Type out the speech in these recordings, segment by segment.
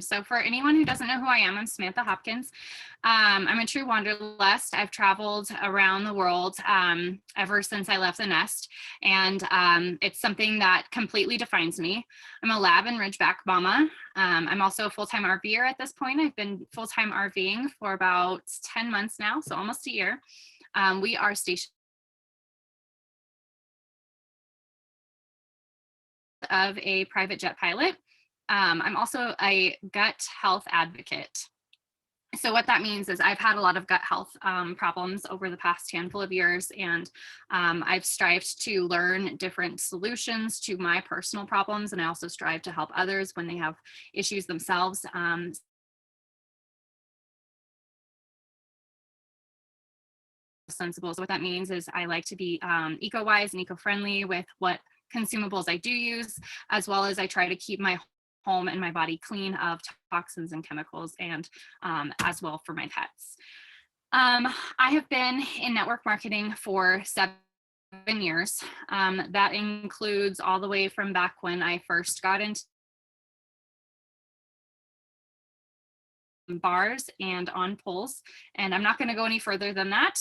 So for anyone who doesn't know who I am, I'm Samantha Hopkins. I'm a true wanderlust. I've traveled around the world ever since I left the nest, and it's something that completely defines me. I'm a lab and Ridgeback mama. I'm also a full-time RVer at this point. I've been full-time RVing for about 10 months now, so almost a year. We are stationed of a private jet pilot. I'm also a gut health advocate. So what that means is I've had a lot of gut health problems over the past handful of years, and I've strived to learn different solutions to my personal problems, and I also strive to help others when they have issues themselves. Sensible. So what that means is I like to be eco-wise and eco-friendly with what consumables I do use, as well as I try to keep my home and my body clean of toxins and chemicals, and as well for my pets. I have been in network marketing for 7 years. That includes all the way from back when I first got into bars and on poles, and I'm not going to go any further than that.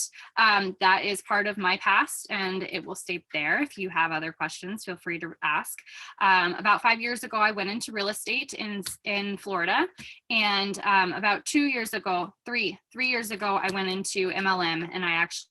That is part of my past, and it will stay there. If you have other questions, feel free to ask. About 5 years ago, I went into real estate in Florida, and about 2 years ago, three years ago, I went into MLM, and I actually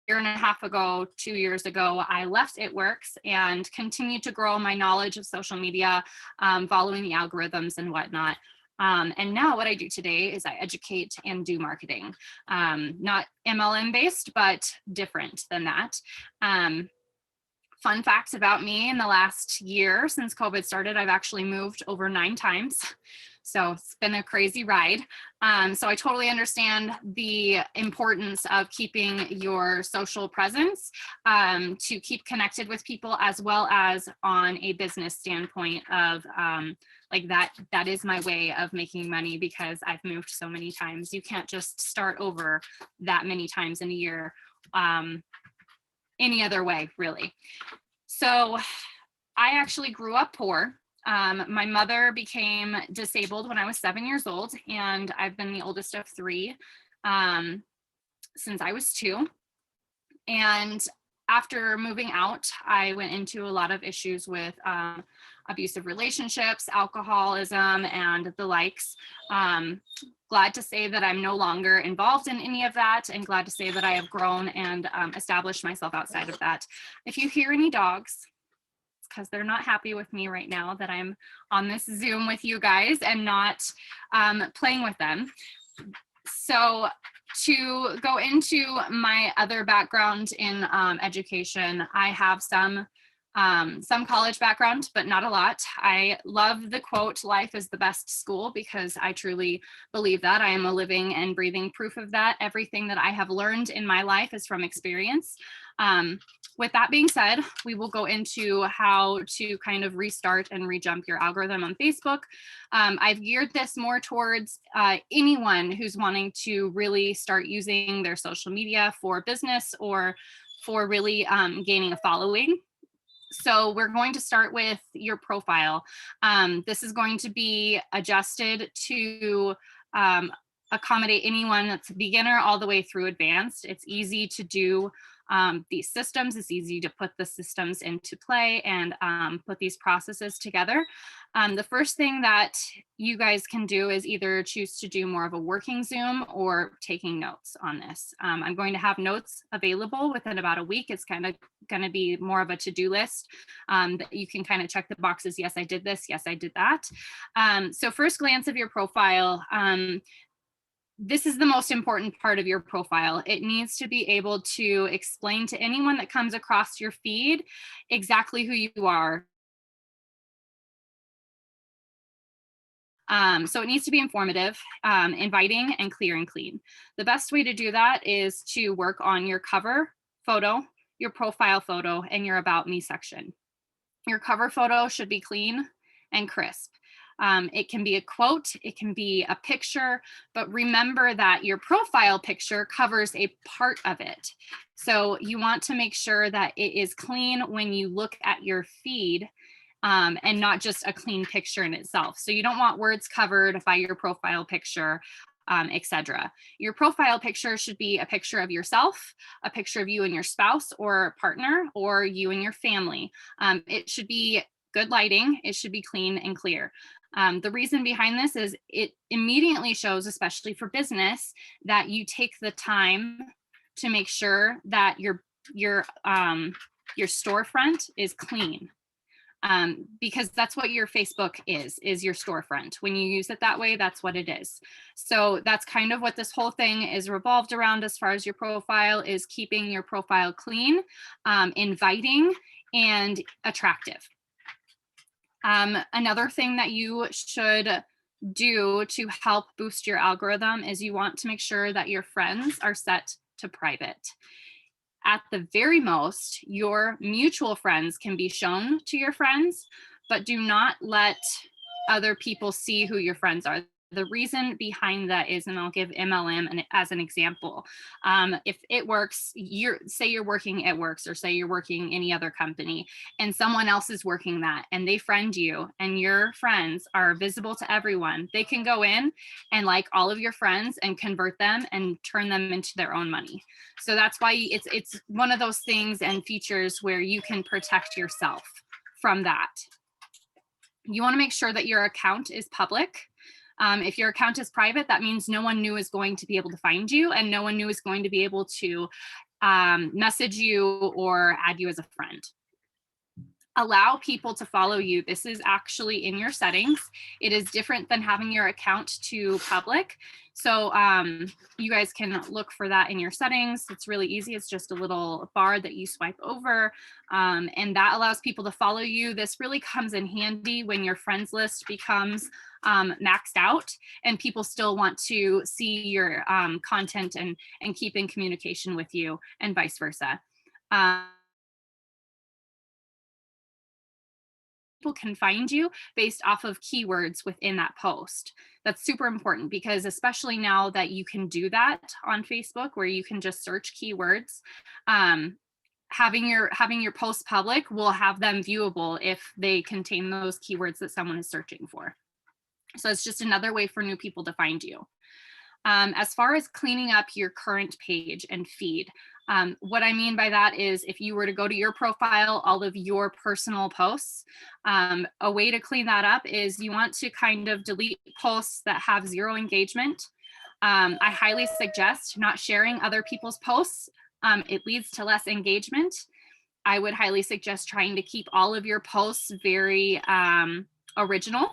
year and a half ago, 2 years ago, I left It Works and continued to grow my knowledge of social media, following the algorithms and whatnot. And now what I do today is I educate and do marketing, not MLM based, but different than that. Fun facts about me: in the last year since COVID started, I've actually moved over 9 times. So it's been a crazy ride. So I totally understand the importance of keeping your social presence to keep connected with people, as well as on a business standpoint of like that is my way of making money, because I've moved so many times. You can't just start over that many times in a year any other way, really. So I actually grew up poor. My mother became disabled when I was 7 years old, and I've been the oldest of 3 since I was 2. And after moving out, I went into a lot of issues with abusive relationships, alcoholism, and the likes. Glad to say that I'm no longer involved in any of that, and glad to say that I have grown and established myself outside of that. If you hear any dogs, because they're not happy with me right now that I'm on this Zoom with you guys and not playing with them. So to go into my other background in education, I have some college background, but not a lot. I love the quote, "Life is the best school," because I truly believe that. I am a living and breathing proof of that. Everything that I have learned in my life is from experience. With that being said, we will go into how to kind of restart and rejump your algorithm on Facebook. I've geared this more towards anyone who's wanting to really start using their social media for business or for really gaining a following. So we're going to start with your profile. This is going to be adjusted to accommodate anyone that's a beginner all the way through advanced. It's easy to do these systems. It's easy to put the systems into play and put these processes together. The first thing that you guys can do is either choose to do more of a working Zoom or taking notes on this. I'm going to have notes available within about a week. It's kind of going to be more of a to-do list that you can kind of check the boxes. Yes, I did this. Yes, I did that. So first glance of your profile, this is the most important part of your profile. It needs to be able to explain to anyone that comes across your feed exactly who you are. So it needs to be informative, inviting, and clear and clean. The best way to do that is to work on your cover photo, your profile photo, and your About Me section. Your cover photo should be clean and crisp. It can be a quote, it can be a picture, but remember that your profile picture covers a part of it. So you want to make sure that it is clean when you look at your feed and not just a clean picture in itself. So you don't want words covered by your profile picture, etc. Your profile picture should be a picture of yourself, a picture of you and your spouse or partner, or you and your family. It should be good lighting. It should be clean and clear. The reason behind this is it immediately shows, especially for business, that you take the time to make sure that your storefront is clean, because that's what your Facebook is your storefront. When you use it that way, that's what it is. So that's kind of what this whole thing is revolved around as far as your profile, is keeping your profile clean, inviting, and attractive. Another thing that you should do to help boost your algorithm is you want to make sure that your friends are set to private. At the very most, your mutual friends can be shown to your friends, but do not let other people see who your friends are. The reason behind that is, and I'll give MLM as an example. If it works, say you're working at Works, or say you're working any other company, and someone else is working that, and they friend you, and your friends are visible to everyone, they can go in and like all of your friends and convert them and turn them into their own money. So that's why it's one of those things and features where you can protect yourself from that. You want to make sure that your account is public. If your account is private, that means no one new is going to be able to find you, and no one new is going to be able to message you or add you as a friend. Allow people to follow you. This is actually in your settings. It is different than having your account to public. So you guys can look for that in your settings. It's really easy. It's just a little bar that you swipe over, and that allows people to follow you. This really comes in handy when your friends list becomes maxed out and people still want to see your content and keep in communication with you, and vice versa. People can find you based off of keywords within that post. That's super important, because especially now that you can do that on Facebook, where you can just search keywords, having your posts public will have them viewable if they contain those keywords that someone is searching for. So it's just another way for new people to find you. As far as cleaning up your current page and feed, what I mean by that is, if you were to go to your profile, all of your personal posts, a way to clean that up is you want to kind of delete posts that have zero engagement. I highly suggest not sharing other people's posts. It leads to less engagement. I would highly suggest trying to keep all of your posts very original.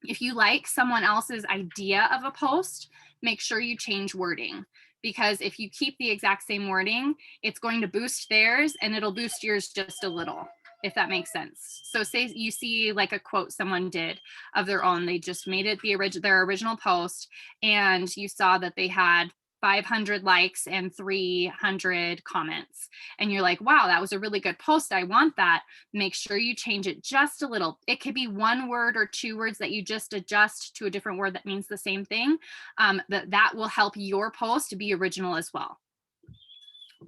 If you like someone else's idea of a post, make sure you change wording, because if you keep the exact same wording, it's going to boost theirs and it'll boost yours just a little, if that makes sense. So say you see like a quote someone did of their own, they just made it their original post, and you saw that they had 500 likes and 300 comments, and you're like, wow, that was a really good post, I want that. Make sure you change it just a little. It could be one word or two words that you just adjust to a different word that means the same thing. That will help your post to be original as well.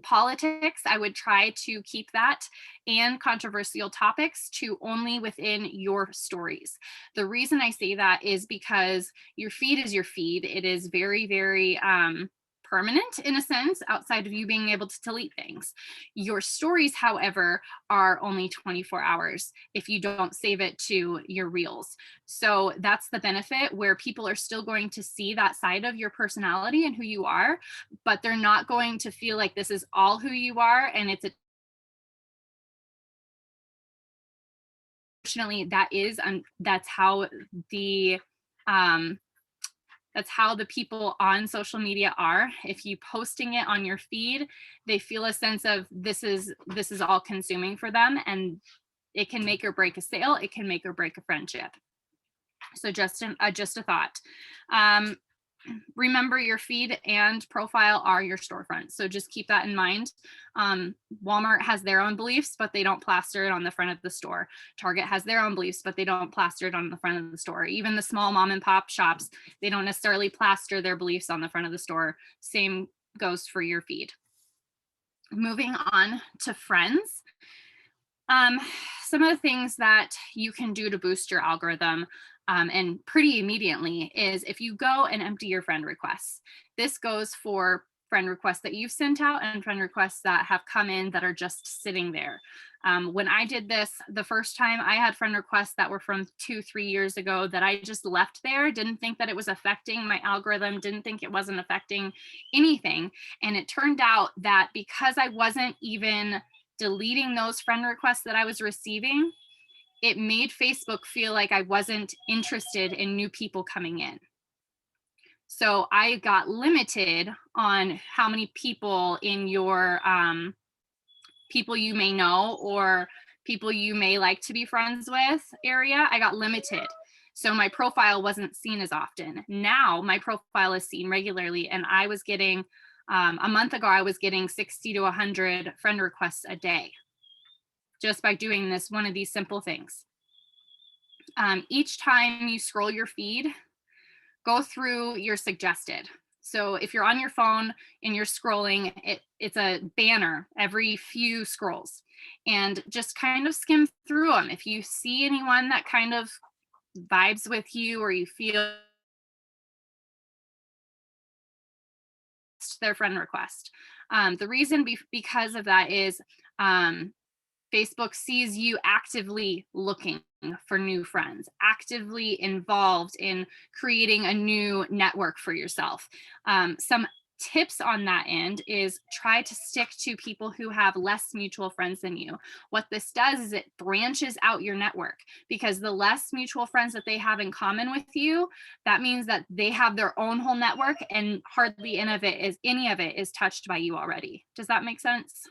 Politics, I would try to keep that, and controversial topics, to only within your stories. The reason I say that is because your feed is your feed. It is very, very permanent in a sense, outside of you being able to delete things. Your stories, however, are only 24 hours if you don't save it to your reels. So that's the benefit, where people are still going to see that side of your personality and who you are, but they're not going to feel like this is all who you are. And it's unfortunately, that's how the people on social media are. If you posting it on your feed, they feel a sense of this is all consuming for them, and it can make or break a sale. It can make or break a friendship. So just a thought. Remember, your feed and profile are your storefront. So just keep that in mind. Walmart has their own beliefs, but they don't plaster it on the front of the store. Target has their own beliefs, but they don't plaster it on the front of the store. Even the small mom and pop shops, they don't necessarily plaster their beliefs on the front of the store. Same goes for your feed. Moving on to friends. Um, some of the things that you can do to boost your algorithm, and pretty immediately, is if you go and empty your friend requests. This goes for friend requests that you've sent out and friend requests that have come in that are just sitting there. When I did this the first time, I had friend requests that were from 2, 3 years ago that I just left there, didn't think that it was affecting my algorithm, didn't think it wasn't affecting anything. And it turned out that because I wasn't even deleting those friend requests that I was receiving, it made Facebook feel like I wasn't interested in new people coming in. So I got limited on how many people in your people you may know or people you may like to be friends with area. I got limited. So my profile wasn't seen as often. Now my profile is seen regularly, and I was getting, a month ago, I was getting 60 to 100 friend requests a day just by doing this, one of these simple things. Each time you scroll your feed, go through your suggested. So if you're on your phone and you're scrolling, it's a banner every few scrolls, and just kind of skim through them. If you see anyone that kind of vibes with you or you feel their friend request. The reason because of that is Facebook sees you actively looking for new friends, actively involved in creating a new network for yourself. Some tips on that end is try to stick to people who have less mutual friends than you. What this does is it branches out your network, because the less mutual friends that they have in common with you, that means that they have their own whole network, and hardly any of it is touched by you already. Does that make sense?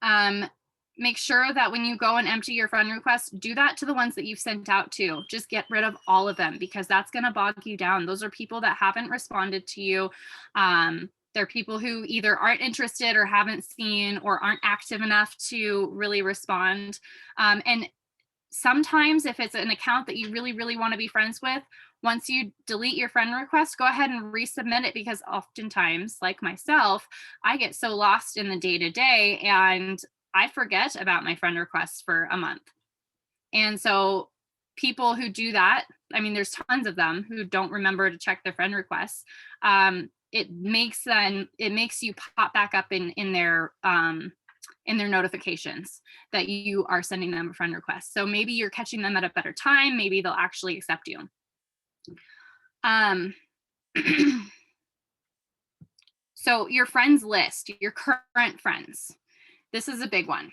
Um, Make sure that when you go and empty your friend requests, do that to the ones that you've sent out to. Just get rid of all of them, because that's going to bog you down. Those are people that haven't responded to you. They're people who either aren't interested or haven't seen or aren't active enough to really respond. And sometimes if it's an account that you really, really want to be friends with, once you delete your friend request, go ahead and resubmit it, because oftentimes, like myself, I get so lost in the day to day and I forget about my friend requests for a month. And so people who do that, I mean, there's tons of them who don't remember to check their friend requests. It makes you pop back up in their notifications that you are sending them a friend request. So maybe you're catching them at a better time. Maybe they'll actually accept you. Um, so your friends list, your current friends, this is a big one.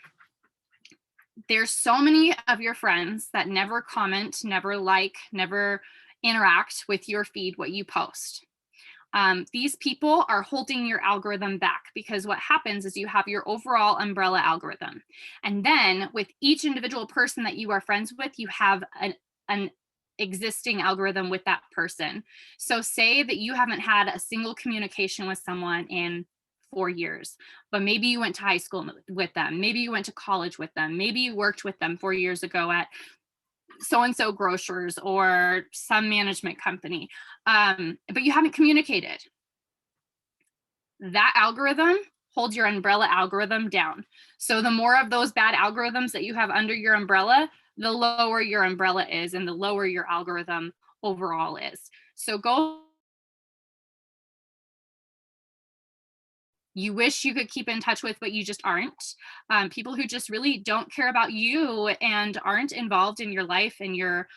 There's so many of your friends that never comment, never like, never interact with your feed, what you post. These people are holding your algorithm back, because what happens is you have your overall umbrella algorithm. And then with each individual person that you are friends with, you have an existing algorithm with that person. So say that you haven't had a single communication with someone in 4 years, but maybe you went to high school with them. Maybe you went to college with them. Maybe you worked with them 4 years ago at so-and-so grocers or some management company, but you haven't communicated. That algorithm holds your umbrella algorithm down. So the more of those bad algorithms that you have under your umbrella, the lower your umbrella is and the lower your algorithm overall is. So go. You wish you could keep in touch with, but you just aren't. People who just really don't care about you and aren't involved in your life and your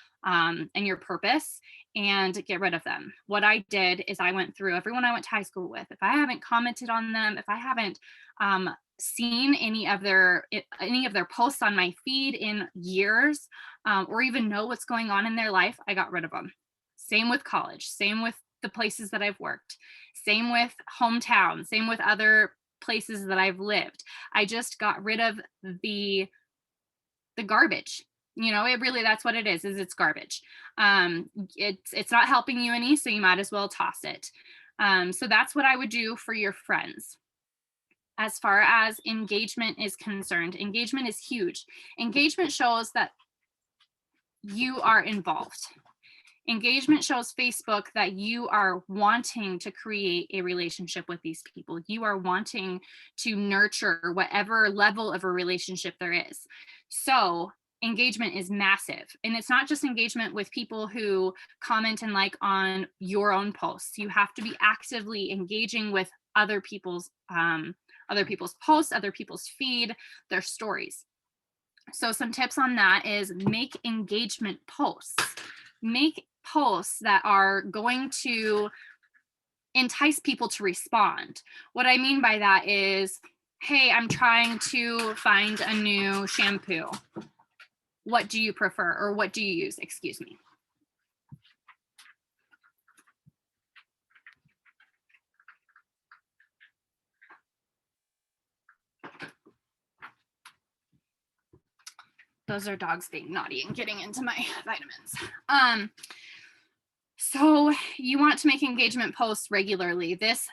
purpose, and get rid of them. What I did is I went through everyone I went to high school with. If I haven't commented on them, if I haven't seen any of their posts on my feed in years, or even know what's going on in their life, I got rid of them. Same with college, same with the places that I've worked, same with hometown, same with other places that I've lived. I just got rid of the garbage. It really, that's what it is it's garbage. It's not helping you any, so you might as well toss it. So that's what I would do for your friends. As far as engagement is concerned, engagement is huge. Engagement shows that you are involved. Engagement shows Facebook that you are wanting to create a relationship with these people. You are wanting to nurture whatever level of a relationship there is. So engagement is massive. And it's not just engagement with people who comment and like on your own posts. You have to be actively engaging with other people's posts, other people's feed, their stories. So some tips on that is make engagement posts. Make posts that are going to entice people to respond. What I mean by that is, hey, I'm trying to find a new shampoo. What do you prefer, or what do you use? Excuse me. Those are dogs being naughty and getting into my vitamins. So you want to make engagement posts regularly. This,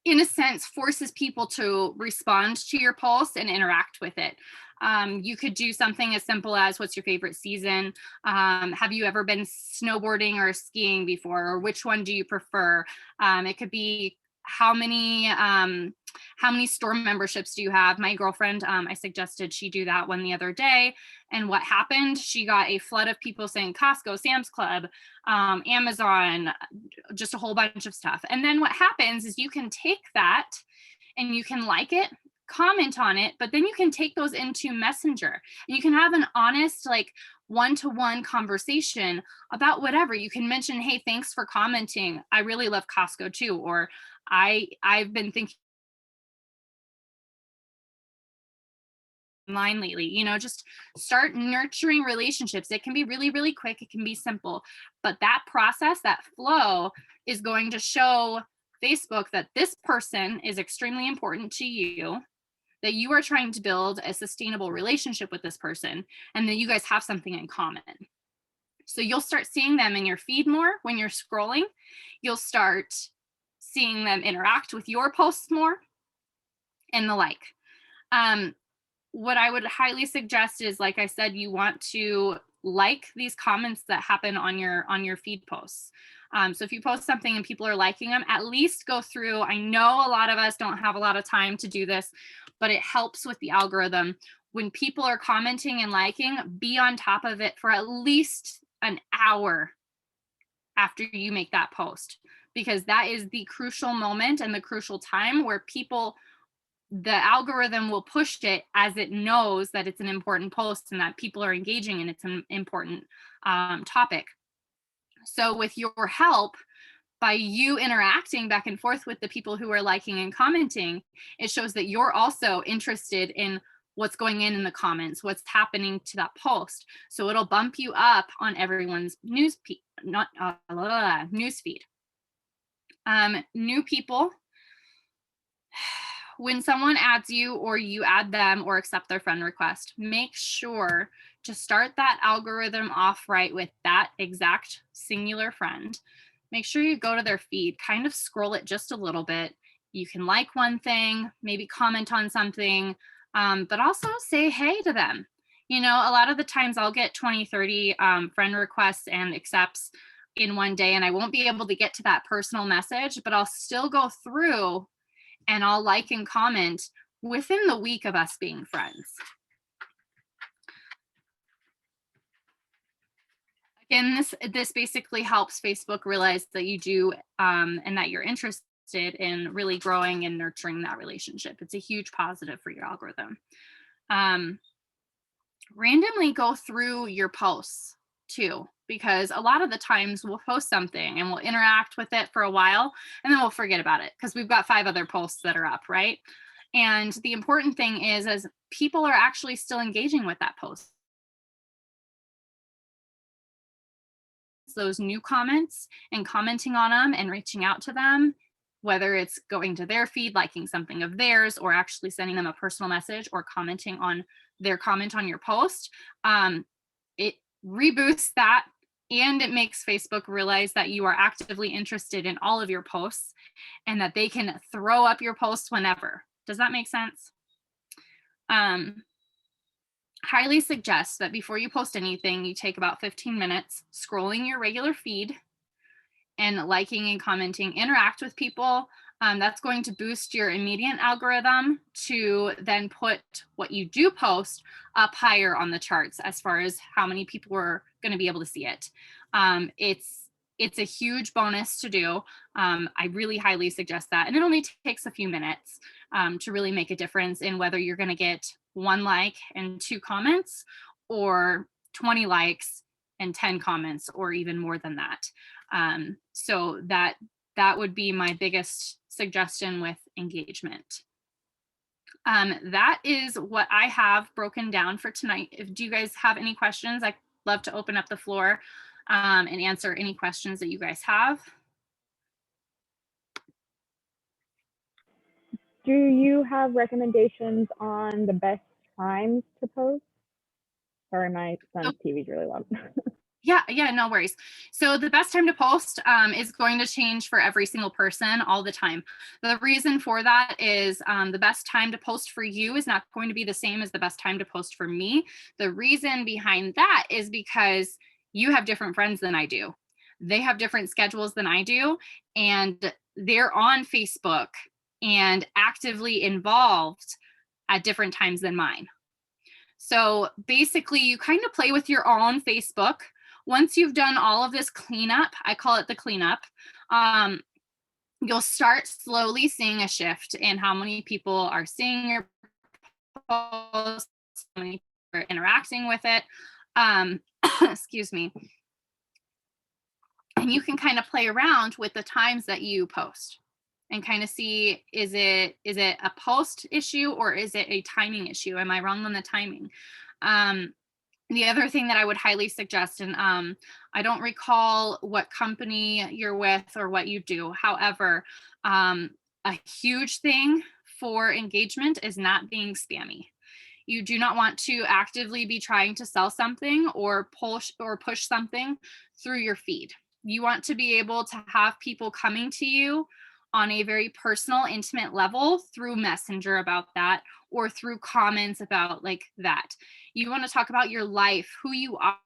in a sense, forces people to respond to your post and interact with it. You could do something as simple as, what's your favorite season? Have you ever been snowboarding or skiing before? Or which one do you prefer? It could be, how many store memberships do you have? My girlfriend, I suggested she do that one the other day. And what happened? She got a flood of people saying Costco, Sam's Club, Amazon, just a whole bunch of stuff. And then what happens is you can take that and you can like it, comment on it, but then you can take those into Messenger and you can have an honest, like, one-to-one conversation about whatever. You can mention, hey, thanks for commenting. I really love Costco too. Or I've been thinking online lately. Just start nurturing relationships. It can be really, really quick. It can be simple, but that process, that flow, is going to show Facebook that this person is extremely important to you, that you are trying to build a sustainable relationship with this person, and that you guys have something in common. So you'll start seeing them in your feed more when you're scrolling. You'll start seeing them interact with your posts more, and the like. What I would highly suggest is, like I said, you want to like these comments that happen on your feed posts. So if you post something and people are liking them, at least go through. I know a lot of us don't have a lot of time to do this, but it helps with the algorithm. When people are commenting and liking, be on top of it for at least an hour after you make that post, because that is the crucial moment and the crucial time where the algorithm will push it as it knows that it's an important post and that people are engaging and it's an important topic. So with your help, by you interacting back and forth with the people who are liking and commenting, it shows that you're also interested in what's going in the comments, what's happening to that post. So it'll bump you up on everyone's news feed. New people, when someone adds you or you add them or accept their friend request, make sure to start that algorithm off right with that exact singular friend. Make sure you go to their feed, kind of scroll it just a little bit. You can like one thing, maybe comment on something, but also say hey to them. A lot of the times I'll get 20, 30 friend requests and accepts in one day, and I won't be able to get to that personal message, but I'll still go through and I'll like and comment within the week of us being friends. Again, this basically helps Facebook realize that you do and that you're interested in really growing and nurturing that relationship. It's a huge positive for your algorithm. Randomly go through your posts too, because a lot of the times we'll post something and we'll interact with it for a while and then we'll forget about it because we've got 5 other posts that are up, right? And the important thing is, as people are actually still engaging with that post, those new comments and commenting on them and reaching out to them, whether it's going to their feed, liking something of theirs, or actually sending them a personal message or commenting on their comment on your post, it reboosts that, and it makes Facebook realize that you are actively interested in all of your posts and that they can throw up your posts whenever. Does that make sense? highly suggest that before you post anything, you take about 15 minutes scrolling your regular feed and liking and commenting, interact with people. That's going to boost your immediate algorithm to then put what you do post up higher on the charts as far as how many people are going to be able to see it. It's a huge bonus to do. I really highly suggest that. And it only takes a few minutes to really make a difference in whether you're going to get 1 like and 2 comments, or 20 likes and 10 comments, or even more than that. So that would be my biggest suggestion with engagement. That is what I have broken down for tonight. Do you guys have any questions? I'd love to open up the floor and answer any questions that you guys have. Do you have recommendations on the best times to post? Sorry, my son's TV is really loud. Yeah, no worries. So the best time to post is going to change for every single person all the time. The reason for that is the best time to post for you is not going to be the same as the best time to post for me. The reason behind that is because you have different friends than I do. They have different schedules than I do, and they're on Facebook and actively involved at different times than mine. So basically, you kind of play with your own Facebook. Once you've done all of this cleanup, I call it the cleanup, you'll start slowly seeing a shift in how many people are seeing your posts, how many people are interacting with it. Excuse me. And you can kind of play around with the times that you post and kind of see, is it a post issue or is it a timing issue? Am I wrong on the timing? The other thing that I would highly suggest, and I don't recall what company you're with or what you do. However, a huge thing for engagement is not being spammy. You do not want to actively be trying to sell something or push something through your feed. You want to be able to have people coming to you on a very personal, intimate level through Messenger about that, or through comments about like that. You want to talk about your life, who you are.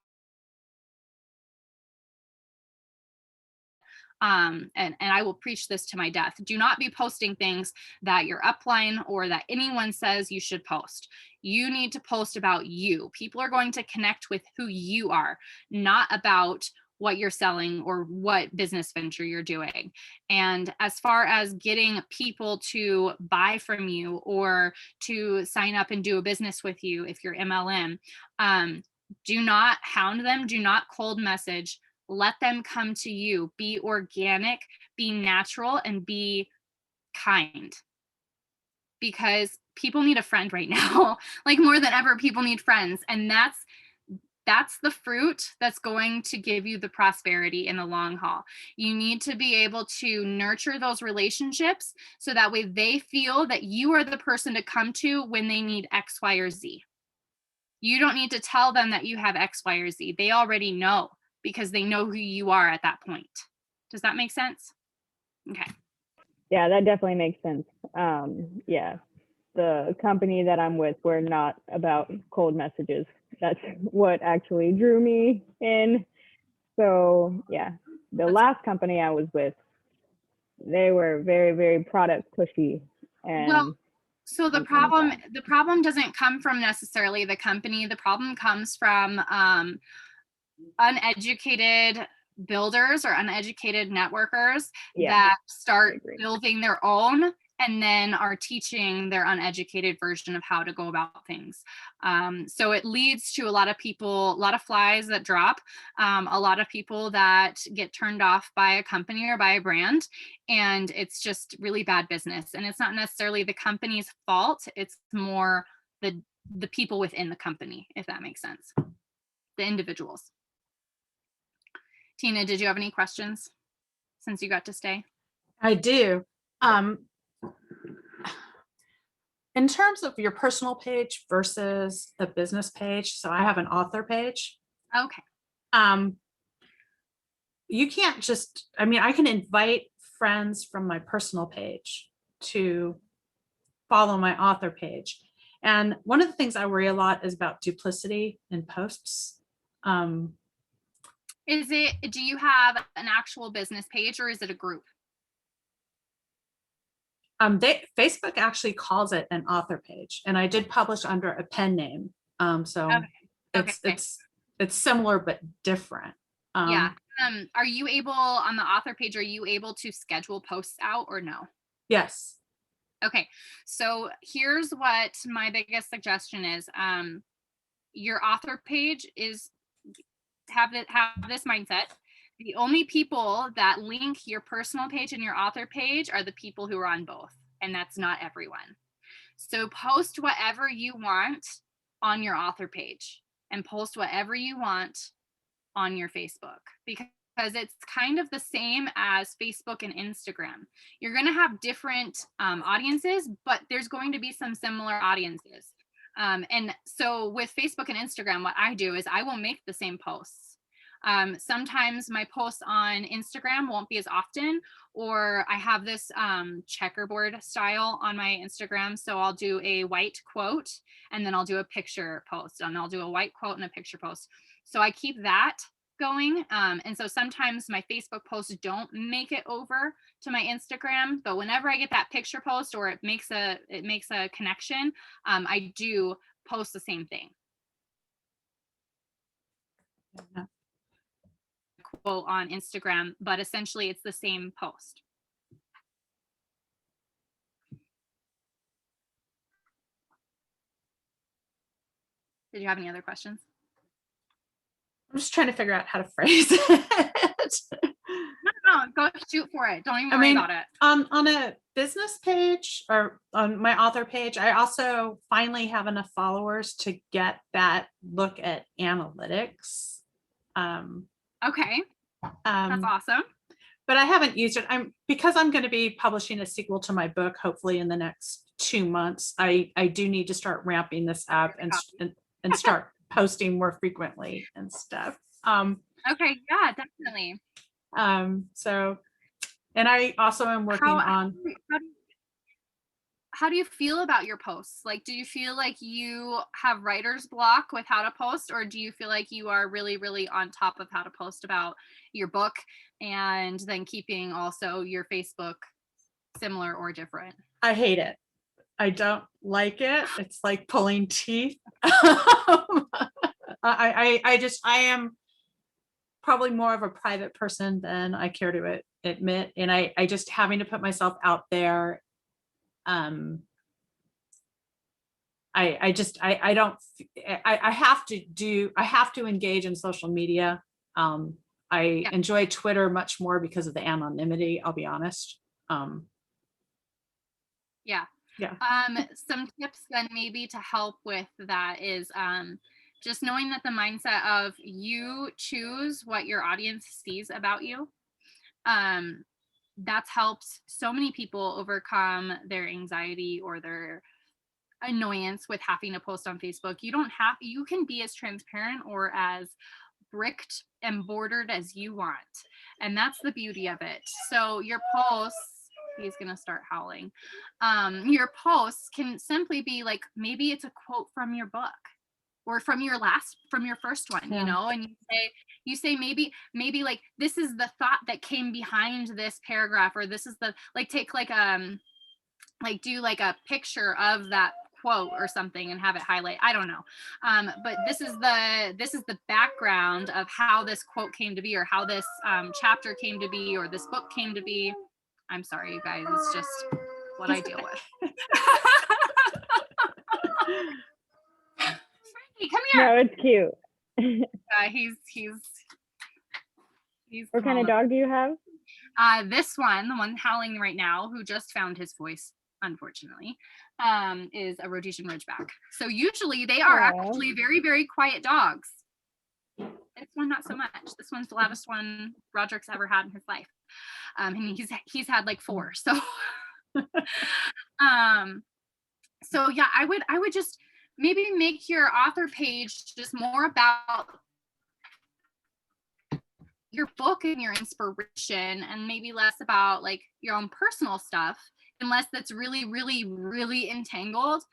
And I will preach this to my death. Do not be posting things that your upline or that anyone says you should post. You need to post about you. People are going to connect with who you are, not about what you're selling or what business venture you're doing. And as far as getting people to buy from you or to sign up and do a business with you, if you're MLM, do not hound them, do not cold message. Let them come to you. Be organic, be natural, and be kind. Because people need a friend right now. Like more than ever, people need friends. And that's the fruit that's going to give you the prosperity in the long haul. You need to be able to nurture those relationships so that way they feel that you are the person to come to when they need X, Y, or Z. You don't need to tell them that you have X, Y, or Z. They already know because they know who you are at that point. Does that make sense? Okay. Yeah, that definitely makes sense. Yeah, the company that I'm with, we're not about cold messages. That's what actually drew me in. So yeah, the last company I was with, they were very, very product pushy. And well, so the problem doesn't come from necessarily the company. The problem comes from uneducated builders or uneducated networkers that start building their own and then are teaching their uneducated version of how to go about things. So it leads to a lot of people, a lot of flies that drop, a lot of people that get turned off by a company or by a brand, and it's just really bad business. And it's not necessarily the company's fault, it's more the people within the company, if that makes sense, the individuals. Tina, did you have any questions since you got to stay? I do. In terms of your personal page versus a business page, so I have an author page. Okay. You can't just, I mean, I can invite friends from my personal page to follow my author page. And one of the things I worry a lot is about duplicity in posts. Do you have an actual business page or is it a group? Facebook actually calls it an author page, and I did publish under a pen name. So Okay. it's similar but different. Yeah. Are you able on the author page, are you able to schedule posts out or no? Yes. Okay. So here's what my biggest suggestion is. Your author page is have this mindset. The only people that link your personal page and your author page are the people who are on both, and that's not everyone. So post whatever you want on your author page and post whatever you want on your Facebook, because it's kind of the same as Facebook and Instagram. You're going to have different audiences, but there's going to be some similar audiences. And so with Facebook and Instagram, what I do is I will make the same posts. Sometimes my posts on Instagram won't be as often, or I have this checkerboard style on my Instagram. So I'll do a white quote and then I'll do a picture post, and I'll do a white quote and a picture post. So I keep that going. And so sometimes my Facebook posts don't make it over to my Instagram, but whenever I get that picture post or it makes a connection, I do post the same thing. Yeah. Quote on Instagram, but essentially it's the same post. Did you have any other questions? I'm just trying to figure out how to phrase it. No, go shoot for it. Don't even worry about it. On a business page or on my author page, I also finally have enough followers to get that look at analytics. Okay, that's awesome. But I haven't used it. Because I'm going to be publishing a sequel to my book, hopefully in the next 2 months. I do need to start ramping this up and start posting more frequently and stuff. Okay, yeah, definitely. So, and I also am working on. How do you feel about your posts? Like, do you feel like you have writer's block with how to post, or do you feel like you are really, really on top of how to post about your book and then keeping also your Facebook similar or different? I hate it. I don't like it. It's like pulling teeth. I am probably more of a private person than I care to admit. And I just having to put myself out there. I have to engage in social media. I enjoy Twitter much more because of the anonymity, I'll be honest. Yeah. Some tips then maybe to help with that is just knowing that the mindset of you choose what your audience sees about you. That's helped so many people overcome their anxiety or their annoyance with having to post on Facebook. You can be as transparent or as bricked and bordered as you want. And that's the beauty of it. So your posts, he's going to start howling. Your posts can simply be like, maybe it's a quote from your book or from your first one, you know, and you say maybe like, this is the thought that came behind this paragraph, or this is the, like, take like, do like a picture of that quote or something and have it highlight. I don't know. But this is the background of how this quote came to be, or how this chapter came to be, or this book came to be. I'm sorry, you guys. It's just what I deal with. Frankie, come here. No, it's cute. He's What kind of dog do you have? This one, the one howling right now, who just found his voice, unfortunately, is a Rhodesian Ridgeback. So usually they are actually very, very quiet dogs. This one, not so much. This one's the loudest one Roderick's ever had in his life. And he's had like 4. So, so yeah, I would just maybe make your author page just more about your book and your inspiration, and maybe less about like your own personal stuff, unless that's really, really, really entangled.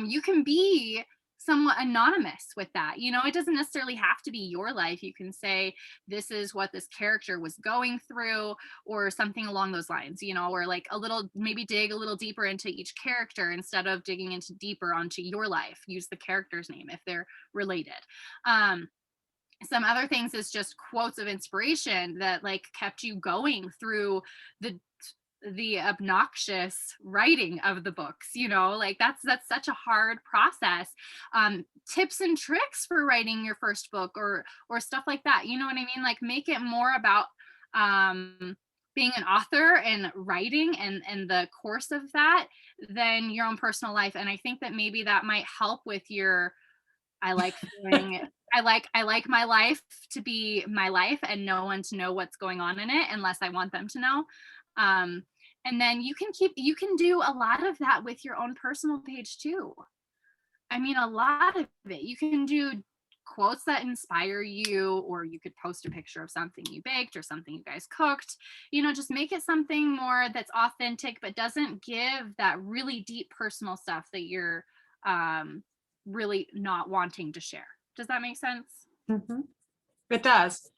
You can be somewhat anonymous with that. It doesn't necessarily have to be your life. You can say, this is what this character was going through, or something along those lines, or like maybe dig a little deeper into each character instead of digging into deeper onto your life. Use the character's name if they're related. Some other things is just quotes of inspiration that like kept you going through the obnoxious writing of the books, like that's such a hard process. Tips and tricks for writing your first book or stuff like that, you know what I mean? Like make it more about being an author and writing and the course of that than your own personal life. And I think that maybe that might help with your I like feeling I like my life to be my life and no one to know what's going on in it unless I want them to know. And then you can do a lot of that with your own personal page too. I mean, a lot of it. You can do quotes that inspire you, or you could post a picture of something you baked or something you guys cooked. Just make it something more that's authentic, but doesn't give that really deep personal stuff that you're really not wanting to share. Does that make sense? Mhm. It does.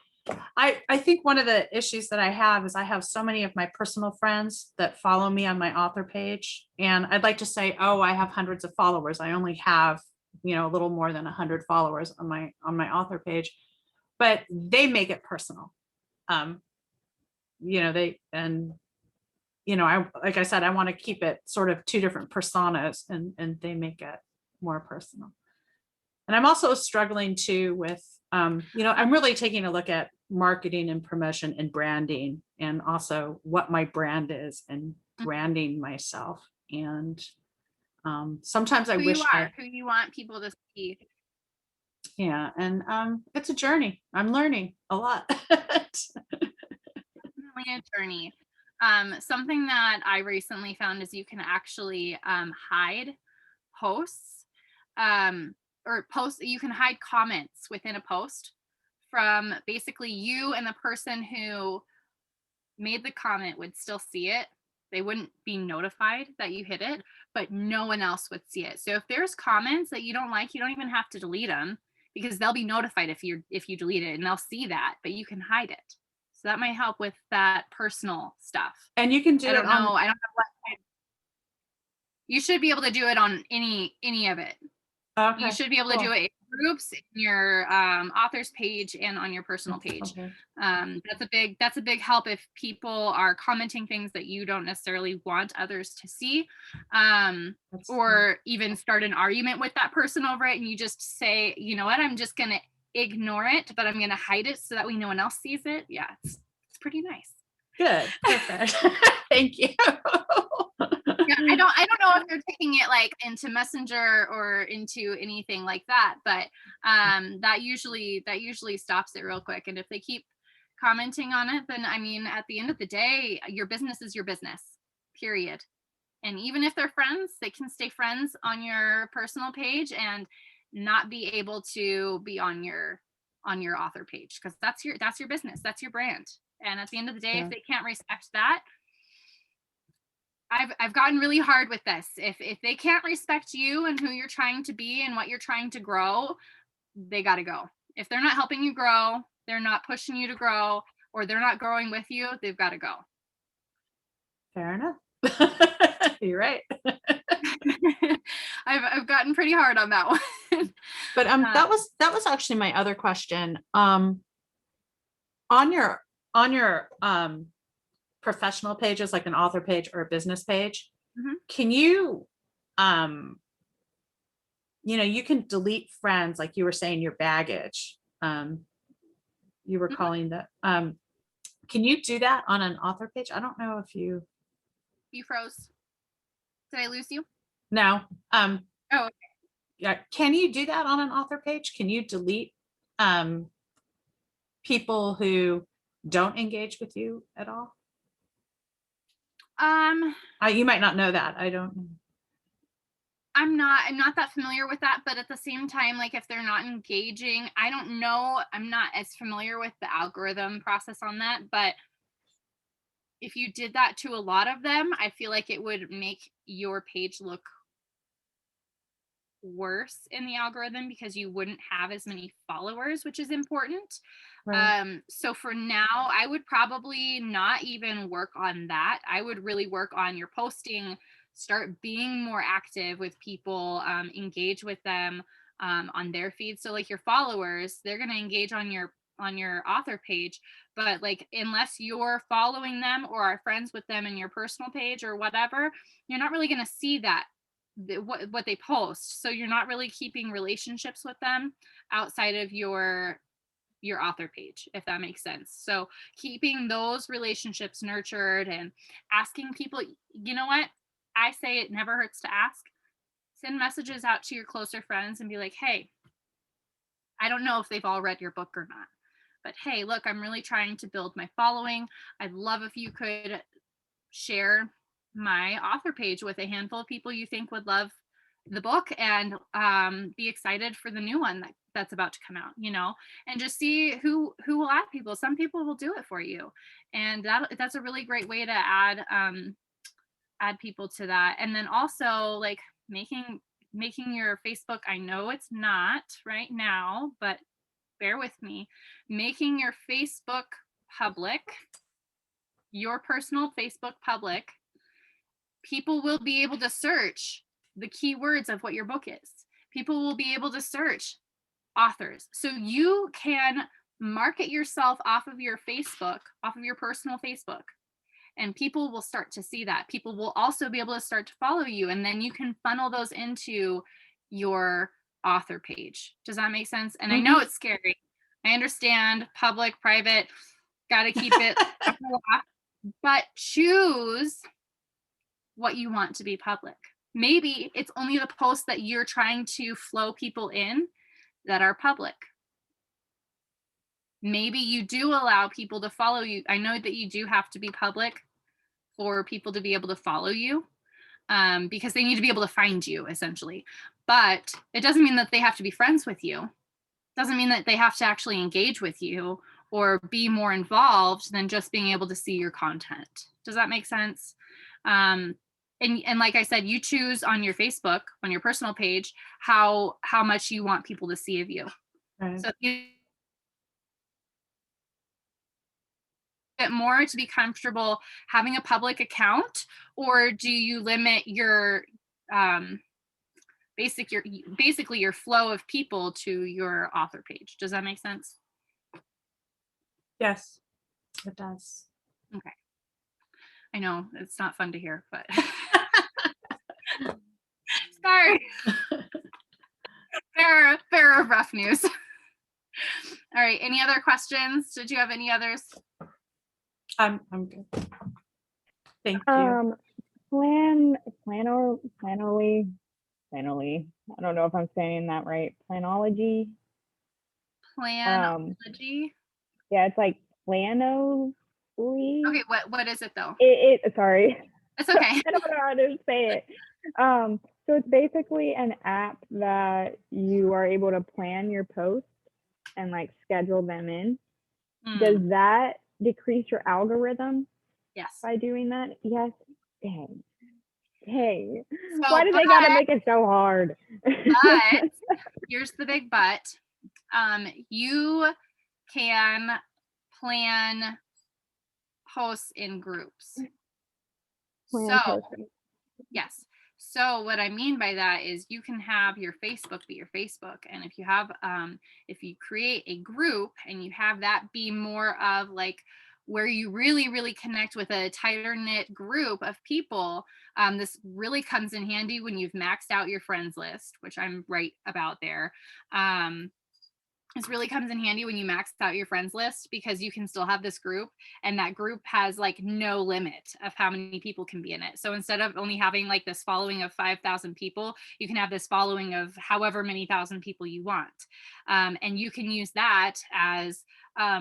I think one of the issues that I have is I have so many of my personal friends that follow me on my author page. And I'd like to say, oh, I have hundreds of followers. I only have, a little more than 100 followers on my author page, but they make it personal. Like I said, I want to keep it sort of two different personas and they make it more personal. And I'm also struggling too with, I'm really taking a look at marketing and promotion and branding, and also what my brand is and branding myself. And sometimes I Who wish you are, who you want people to see. Yeah. And it's a journey. I'm learning a lot. Definitely a journey. Something that I recently found is you can actually hide posts or post. You can hide comments within a post from basically you, and the person who made the comment would still see it. They wouldn't be notified that you hit it, but no one else would see it. So if there's comments that you don't like, you don't even have to delete them, because they'll be notified if you delete it, and they'll see that, but you can hide it. So that might help with that personal stuff. And you can do I it don't know. on, I don't know what. You should be able to do it on any of it. okay, You should be able to cool. do it in groups, in your authors page, and on your personal page. Okay. That's a big help if people are commenting things that you don't necessarily want others to see, That's or even start an argument with that person over it, and you just say, you know what, I'm just gonna ignore it, but I'm gonna hide it so that way no one else sees it. Yeah, it's pretty nice. good. Perfect. Thank you. Yeah, I don't know if they're taking it like into Messenger or into anything like that, but that usually stops it real quick. And if they keep commenting on it, then I mean, at the end of the day, your business is your business, period. And even if they're friends, they can stay friends on your personal page and not be able to be on your author page, because that's your business, that's your brand. And at the end of the day, Yeah. if they can't respect that, I've gotten really hard with this. If they can't respect you and who you're trying to be and what you're trying to grow, they got to go. If they're not helping you grow, they're not pushing you to grow, or they're not growing with you, they've got to go. Fair enough. You're right. I've gotten pretty hard on that one. But that was actually my other question. On your professional pages, like an author page or a business page, Mhm. can you you can delete friends, like you were saying, your baggage. You were Mhm. calling that. Can you do that on an author page? I don't know if you. You froze. Did I lose you? No. Oh, okay. Yeah. Can you do that on an author page? Can you delete people who don't engage with you at all? You might not know that. I don't know. I'm not that familiar with that, but at the same time, like if they're not engaging, I don't know. I'm not as familiar with the algorithm process on that, but if you did that to a lot of them, I feel like it would make your page look worse in the algorithm because you wouldn't have as many followers, which is important. Right. So for now, I would probably not even work on that. I would really work on your posting, start being more active with people, engage with them on their feed. So like your followers, they're going to engage on your author page, but like unless you're following them or are friends with them in your personal page or whatever, you're not really going to see that what they post. So you're not really keeping relationships with them outside of your author page, if that makes sense. So keeping those relationships nurtured and asking people, you know what? I say it never hurts to ask. Send messages out to your closer friends and be like, hey, I don't know if they've all read your book or not, but hey, look, I'm really trying to build my following. I'd love if you could share my author page with a handful of people you think would love the book and be excited for the new one that's about to come out, you know, and just see who will add people. Some people will do it for you, and that's a really great way to add people to that. And then also like making your Facebook, I know it's not right now, but bear with me, making your Facebook public, your personal Facebook public, people will be able to search the keywords of what your book is. People will be able to search authors. So you can market yourself off of your Facebook, off of your personal Facebook, and people will start to see that. People will also be able to start to follow you, and then you can funnel those into your author page. Does that make sense? And I know it's scary. I understand public, private, got to keep it, but choose what you want to be public. Maybe it's only the posts that you're trying to flow people in that are public. Maybe you do allow people to follow you. I know that you do have to be public for people to be able to follow you, because they need to be able to find you essentially. But it doesn't mean that they have to be friends with you. Doesn't mean that they have to actually engage with you or be more involved than just being able to see your content. Does that make sense? And like I said, you choose on your Facebook, on your personal page, how much you want people to see of you. Right. So if you get more to be comfortable having a public account, or do you limit your basically your flow of people to your author page? Does that make sense? Yes, it does. Okay. I know it's not fun to hear, but sorry. Fair of rough news. All right. Any other questions? Did you have any others? I'm good. Thank you. Planoly. I don't know if I'm saying that right. Planology. Planology. Yeah, it's like Planoly. Okay, what is it though? Sorry. It's okay. I don't know how to say it. So it's basically an app that you are able to plan your posts and like schedule them in. Does that decrease your algorithm? Yes. By doing that? Yes. Dang. So, why do they gotta make it so hard? But here's the big but. You can plan posts in groups. Yes. So what I mean by that is you can have your Facebook be your Facebook. And if you have, if you create a group and you have that be more of like where you really, really connect with a tighter knit group of people, this really comes in handy when you've maxed out your friends list, which I'm right about there. This really comes in handy when you max out your friends list, because you can still have this group, and that group has like no limit of how many people can be in it. So instead of only having like this following of 5,000 people, you can have this following of however many thousand people you want. And you can use that as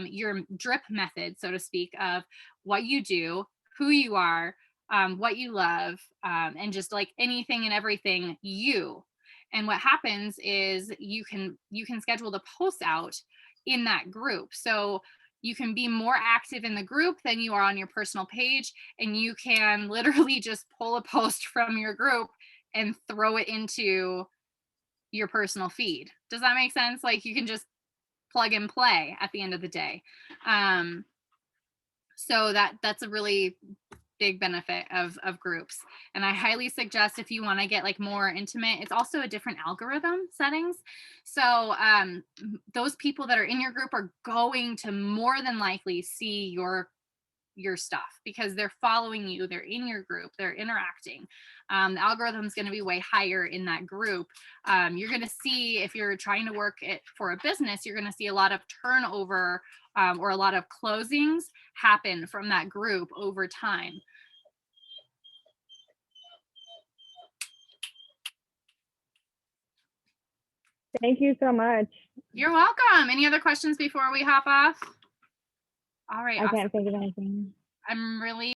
your drip method, so to speak, of what you do, who you are, what you love, and just like anything and everything you. And what happens is you can schedule the posts out in that group. So you can be more active in the group than you are on your personal page. And you can literally just pull a post from your group and throw it into your personal feed. Does that make sense? Like you can just plug and play at the end of the day. So that's a really big benefit of groups. And I highly suggest if you want to get like more intimate, it's also a different algorithm settings. So those people that are in your group are going to more than likely see your stuff because they're following you, they're in your group, they're interacting. The algorithm is going to be way higher in that group. You're going to see, if you're trying to work it for a business, you're going to see a lot of turnover or a lot of closings happen from that group over time. Thank you so much. You're welcome. Any other questions before we hop off? All right. I Awesome. can't think of anything. I'm really